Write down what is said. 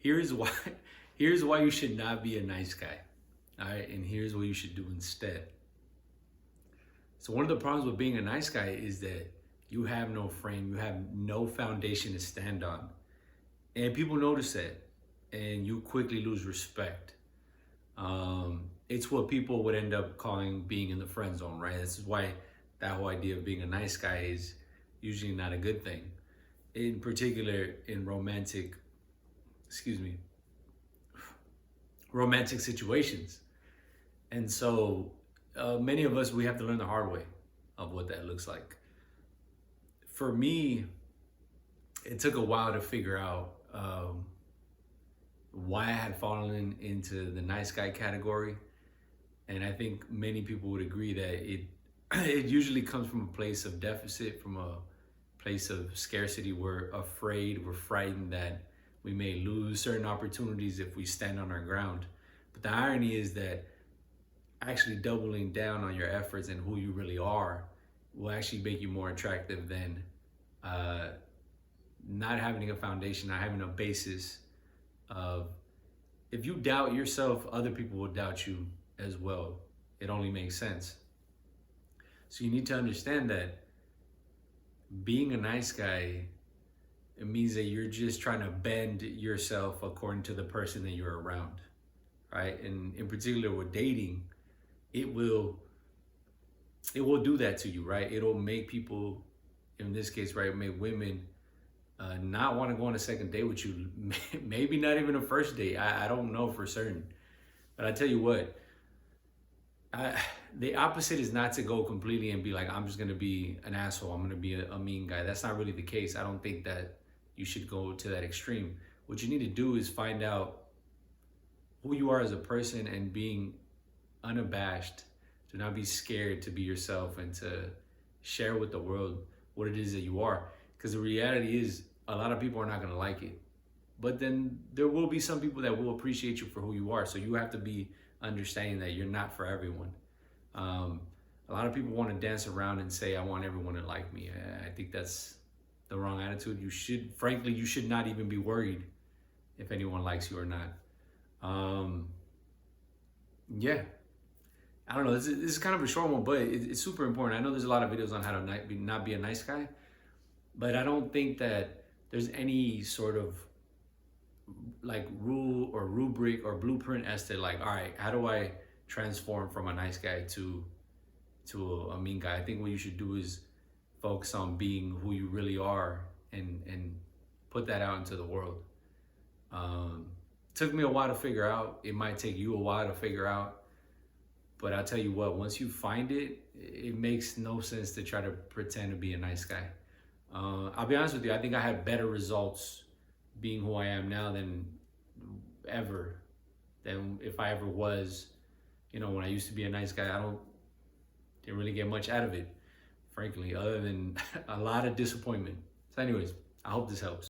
Here's why. Here's why you should not be a nice guy. All right, and here's what you should do instead. So one of the problems with being a nice guy is that you have no frame, you have no foundation to stand on, and people notice that, and you quickly lose respect. It's what people would end up calling being in the friend zone, right? This is why that whole idea of being a nice guy is usually not a good thing. In particular, in romantic situations. And so many of us, we have to learn the hard way of what that looks like. For me, it took a while to figure out why I had fallen into the nice guy category. And I think many people would agree that it usually comes from a place of deficit, from a place of scarcity. We're afraid, we're frightened that we may lose certain opportunities if we stand on our ground. But the irony is that actually doubling down on your efforts and who you really are will actually make you more attractive than not having a foundation, not having a basis of, if you doubt yourself, other people will doubt you as well. It only makes sense. So you need to understand that being a nice guy, it means that you're just trying to bend yourself according to the person that you're around, right? And in particular with dating, it will do that to you, right? It'll make people, in this case, right, make women not want to go on a second date with you. Maybe not even a first date. I don't know for certain. But I tell you what, the opposite is not to go completely and be like, I'm just going to be an asshole. I'm going to be a mean guy. That's not really the case. I don't think that you should go to that extreme. What you need to do is find out who you are as a person and being unabashed, to not be scared to be yourself and to share with the world what it is that you are. Because the reality is, a lot of people are not going to like it. But then there will be some people that will appreciate you for who you are. So you have to be understanding that you're not for everyone. A lot of people want to dance around and say, I want everyone to like me. I think that's the wrong attitude. Frankly, you should not even be worried if anyone likes you or not. Yeah. I don't know. This is kind of a short one, but it's super important. I know there's a lot of videos on how to not be a nice guy, but I don't think that there's any sort of like rule or rubric or blueprint as to like, all right, how do I transform from a nice guy to a mean guy? I think what you should do is focus on being who you really are and put that out into the world. Took me a while to figure out. It might take you a while to figure out. But I'll tell you what, once you find it, it makes no sense to try to pretend to be a nice guy. I'll be honest with you, I think I had better results being who I am now than if I ever was, when I used to be a nice guy. Didn't really get much out of it, frankly, other than a lot of disappointment. So anyways, I hope this helps.